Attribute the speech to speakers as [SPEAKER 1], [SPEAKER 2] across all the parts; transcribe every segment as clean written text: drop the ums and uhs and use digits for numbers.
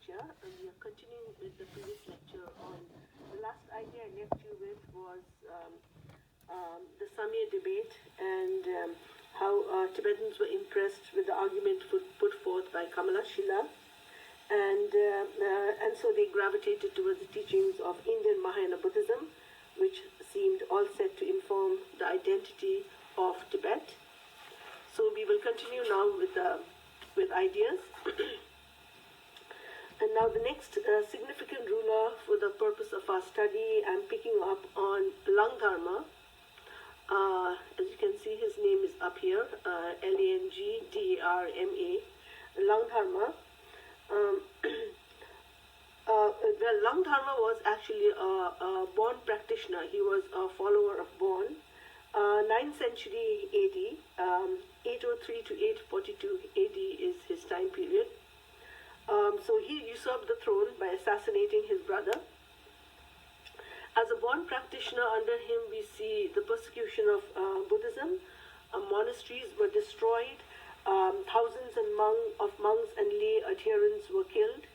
[SPEAKER 1] lecture. We are continuing with the previous lecture on the last idea I left you with was the Samya debate and how Tibetans were impressed with the argument put forth by Kamala Shila, and so they gravitated towards the teachings of Indian Mahayana Buddhism, which seemed all set to inform the identity of Tibet. So we will continue now with ideas. And now the next significant ruler for the purpose of our study, I'm picking up on Langdharma. As you can see, his name is up here, Langdharma. Langdharma. Well, Langdharma was actually a Bon practitioner. He was a follower of Bon. 9th century AD, 803 to 842 AD is his time period. So he usurped the throne by assassinating his brother. As a Bon practitioner, under him we see the persecution of Buddhism. Monasteries were destroyed. Thousands of monks and lay adherents were killed.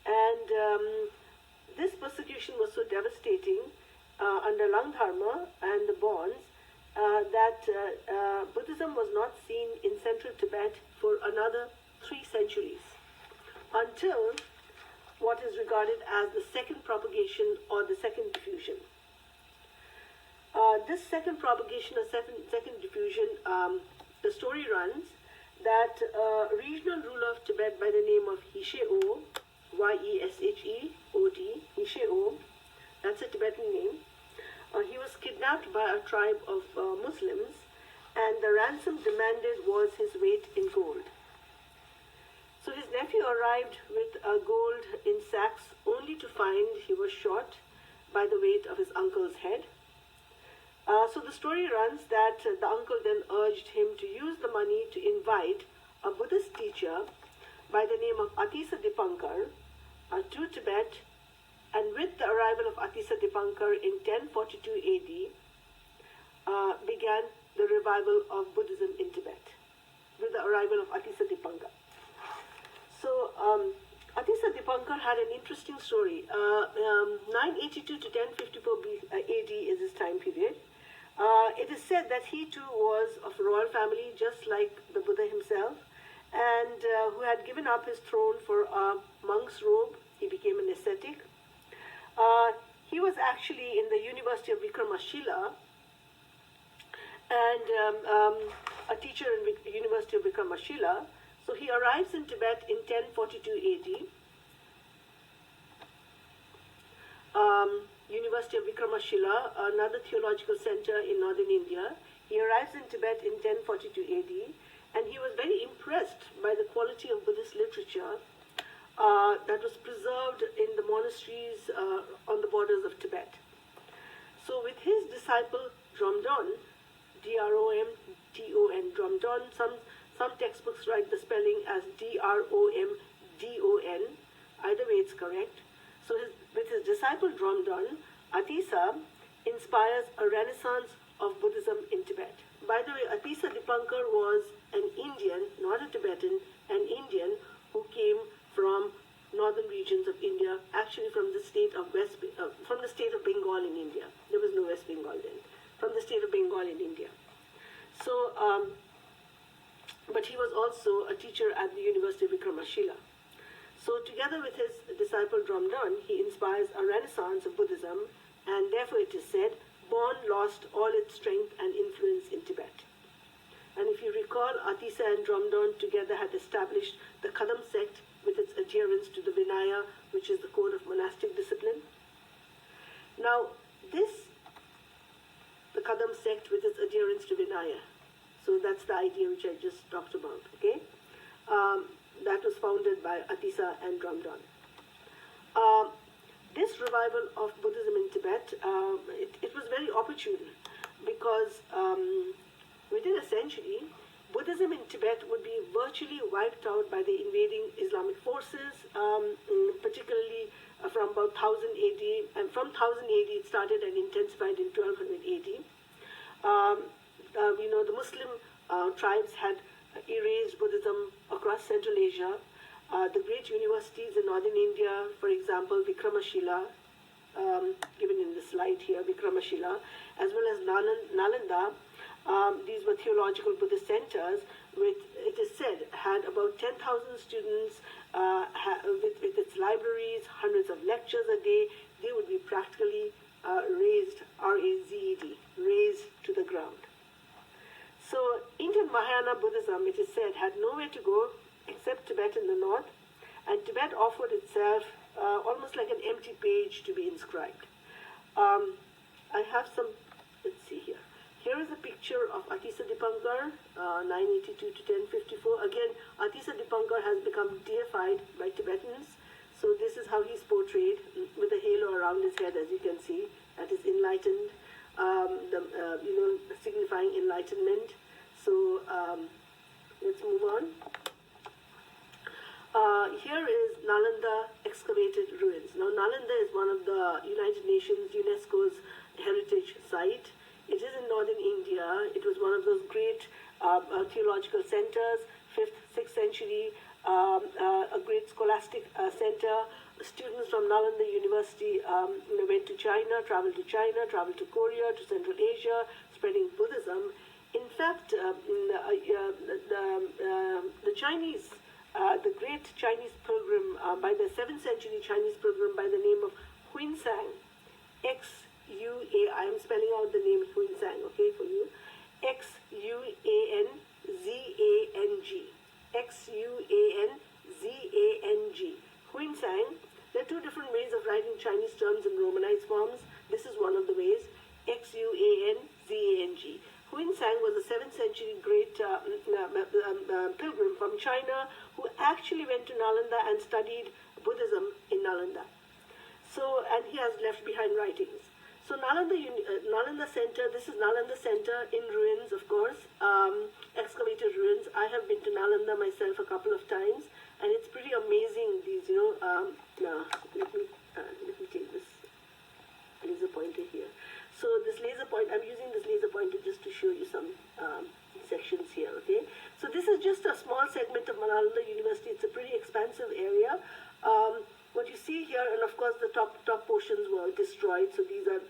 [SPEAKER 1] And this persecution was so devastating under Langdharma and the Bons that Buddhism was not seen in central Tibet for another 3 centuries, until what is regarded as the second propagation or the second diffusion. This second propagation or second diffusion, the story runs that a regional ruler of Tibet by the name of Yesheo, Yesheod, Yesheo, that's a Tibetan name. He was kidnapped by a tribe of Muslims, and the ransom demanded was his weight in gold. So his nephew arrived with gold in sacks, only to find he was shot by the weight of his uncle's head. So the story runs that the uncle then urged him to use the money to invite a Buddhist teacher by the name of Atisa Dipankar to Tibet, and with the arrival of Atisa Dipankar in 1042 AD, began the revival of Buddhism in Tibet, with the arrival of Atisa Dipankar. So Atisa Dipankar had an interesting story. 982 to 1054 AD is his time period. It is said that he too was of a royal family, just like the Buddha himself, and who had given up his throne for a monk's robe. He became an ascetic. He was actually in the University of Vikramasila and a teacher in the University of Vikramasila. So he arrives in Tibet in 1042 AD. University of Vikramasila, another theological center in northern India. He arrives in Tibet in 1042 AD, and he was very impressed by the quality of Buddhist literature that was preserved in the monasteries on the borders of Tibet. So with his disciple Dromdon, D-R-O-M-D-O-N, Dromdon, some textbooks write the spelling as D-R-O-M-D-O-N, either way it's correct. So with his disciple Dromdon, Atisa inspires a renaissance of Buddhism in Tibet. By the way, Atisa Dipankar was an Indian, not a Tibetan, an Indian who came from northern regions of India, actually from the state of Bengal in India. There was no West Bengal then. From the state of Bengal in India. So, but he was also a teacher at the University of Vikramasila. So together with his disciple Dromdon, he inspires a renaissance of Buddhism, and therefore it is said, Bon lost all its strength and influence in Tibet. And if you recall, Atisa and Dromdon together had established the Kadam sect with its adherence to the Vinaya, which is the code of monastic discipline. Now, the Kadam sect with its adherence to Vinaya, so that's the idea which I just talked about, okay? That was founded by Atisa and Dromdon. This revival of Buddhism in Tibet, it was very opportune because within a century, Buddhism in Tibet would be virtually wiped out by the invading Islamic forces, particularly from about 1000 AD, and from 1000 AD it started and intensified in 1200 AD. The Muslim tribes had erased Buddhism across Central Asia. the great universities in northern India, for example, Vikramashila, given in the slide here, Vikramashila, as well as Nalanda. These were theological Buddhist centers, which it is said had about 10,000 students, with its libraries, hundreds of lectures a day. They would be practically razed, R-A-Z-E-D, razed to the ground. So Indian Mahayana Buddhism, it is said, had nowhere to go except Tibet in the north, and Tibet offered itself almost like an empty page to be inscribed. I have some, let's see here. Here is a picture of Atisa Dipankar, 982 to 1054. Again, Atisa Dipankar has become deified by Tibetans. So this is how he's portrayed, with a halo around his head, as you can see. That is enlightened, signifying enlightenment. So let's move on. Here is Nalanda excavated ruins. Now, Nalanda is one of the United Nations UNESCO's heritage site. It is in northern India. It was one of those great theological centers, 5th, 6th century, a great scholastic center. Students from Nalanda University went to China, traveled to Korea, to Central Asia, spreading Buddhism. In fact, the Chinese, the great Chinese pilgrim, by the 7th century Chinese pilgrim by the name of Huinsang, I am spelling out the name Huinsang, okay, for you. Xuanzang. Xuanzang. Huinsang. There are two different ways of writing Chinese terms in Romanized forms. This is one of the ways. Xuanzang. Huinsang was a 7th century great pilgrim from China who actually went to Nalanda and studied Buddhism in Nalanda. So, and he has left behind writings. So Nalanda Center, this is Nalanda Center in ruins, of course, excavated ruins. I have been to Nalanda myself a couple of times, and it's pretty amazing, these, let me take this laser pointer here. So this laser I'm using this laser pointer just to show you some sections here, okay? So this is just a small segment of Nalanda University. It's a pretty expansive area. What you see here, and of course the top portions were destroyed, so these are,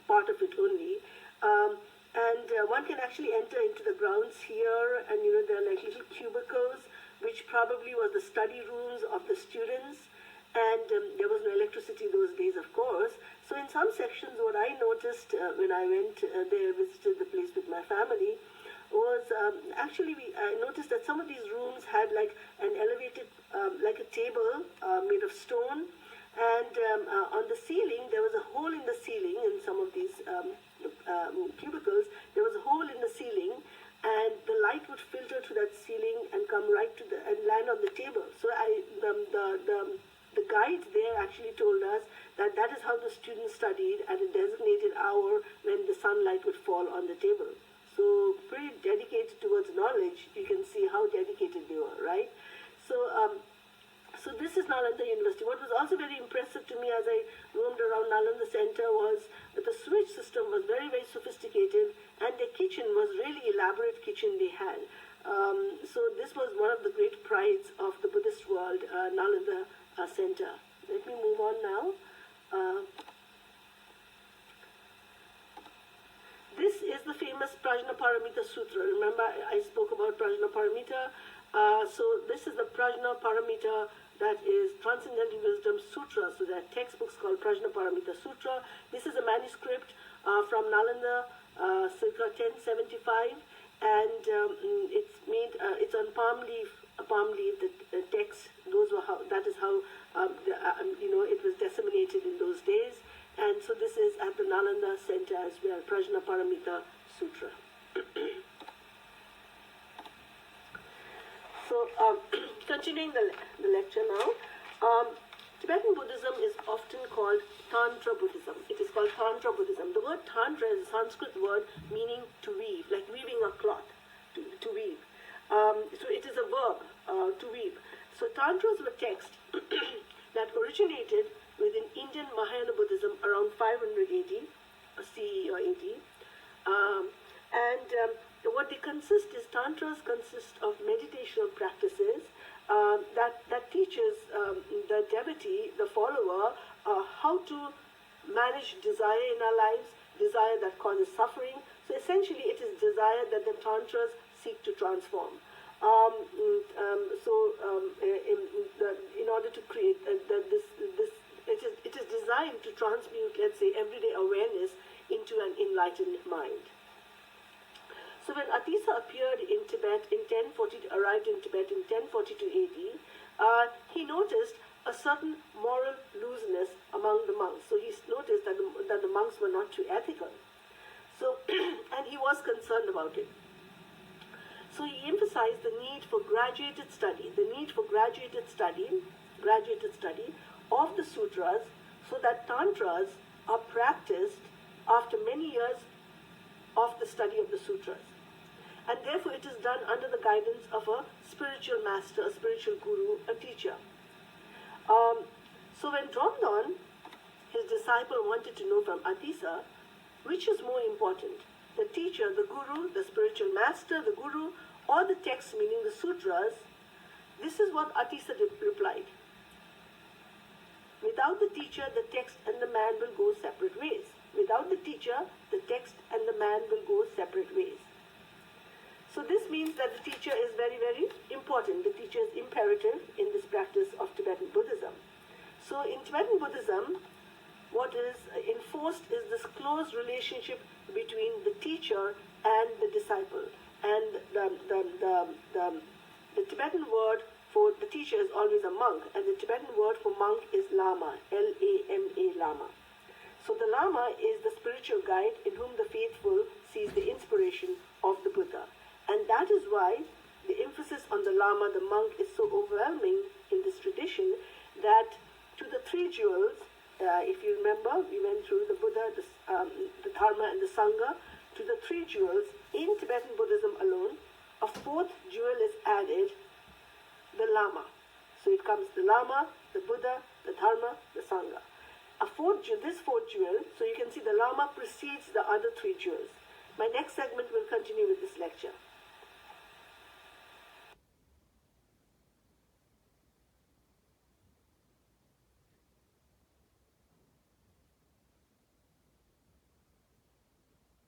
[SPEAKER 1] part of it only. One can actually enter into the grounds here, and there are like little cubicles, which probably was the study rooms of the students, and there was no electricity those days, of course. So in some sections, what I noticed when I went there, visited the place with my family, was I noticed that some of these rooms had like an elevated, like a table made of stone, and on the ceiling, there was a hole in the ceiling in some of these cubicles. There was a hole in the ceiling, and the light would filter to that ceiling and come right to and land on the table. So the guide there actually told us that that is how the students studied at a designated hour when the sunlight would fall on the table. So pretty dedicated towards knowledge. You can see how dedicated they were, right? So this is Nalanda University. What was also very impressive to me as I roamed around Nalanda Center was that the sewage system was very, very sophisticated, and their kitchen was really elaborate kitchen they had. So this was one of the great prides of the Buddhist world, Nalanda Center. Let me move on now. This is the famous Prajnaparamita Sutra. Remember, I spoke about Prajnaparamita. So this is the Prajnaparamita, that is Transcendental Wisdom Sutra. So there are textbooks called Prajnaparamita Sutra. This is a manuscript from Nalanda, circa 1075, and it's made. It's on palm leaf. A palm leaf. The text. That is how it was disseminated in those days. And so this is at the Nalanda Center as well, Prajnaparamita Sutra. So continuing the lecture now, Tibetan Buddhism is often called Tantra Buddhism. It is called Tantra Buddhism. The word Tantra is a Sanskrit word meaning to weave, like weaving a cloth, to weave. So it is a verb, to weave. So Tantras were texts that originated within Indian Mahayana Buddhism around 500 AD, CE or AD. What they consist is, Tantras consist of meditational practices that teaches the devotee, the follower, how to manage desire in our lives, desire that causes suffering. So essentially, it is desire that the tantras seek to transform. In order to create it is designed to transmute, let's say, everyday awareness into an enlightened mind. So when Atisa appeared in Tibet in 1040, arrived in Tibet in 1042 AD, he noticed a certain moral looseness among the monks. So he noticed that the monks were not too ethical. So, and he was concerned about it. So he emphasized the need for graduated study of the sutras, so that tantras are practiced after many years of the study of the sutras. And therefore it is done under the guidance of a spiritual master, a spiritual guru, a teacher. So when Dromdon, his disciple, wanted to know from Atisa, which is more important, the teacher, the guru, the spiritual master, the guru, or the text, meaning the sutras, this is what Atisa replied. Without the teacher, the text and the man will go separate ways. Without the teacher, the text and the man will go separate ways. So this means that the teacher is very, very important. The teacher is imperative in this practice of Tibetan Buddhism. So in Tibetan Buddhism, what is enforced is this close relationship between the teacher and the disciple. And the Tibetan word for the teacher is always a monk, and the Tibetan word for monk is lama, L-A-M-A, lama. So the lama is the spiritual guide in whom the faithful sees the inspiration of the Buddha. And that is why the emphasis on the lama, the monk, is so overwhelming in this tradition, that to the three jewels, if you remember, we went through the Buddha, the Dharma, and the Sangha. To the three jewels, in Tibetan Buddhism alone, a fourth jewel is added, the Lama. So it comes the Lama, the Buddha, the Dharma, the Sangha. This fourth jewel, so you can see the Lama precedes the other three jewels. My next segment will continue with this lecture.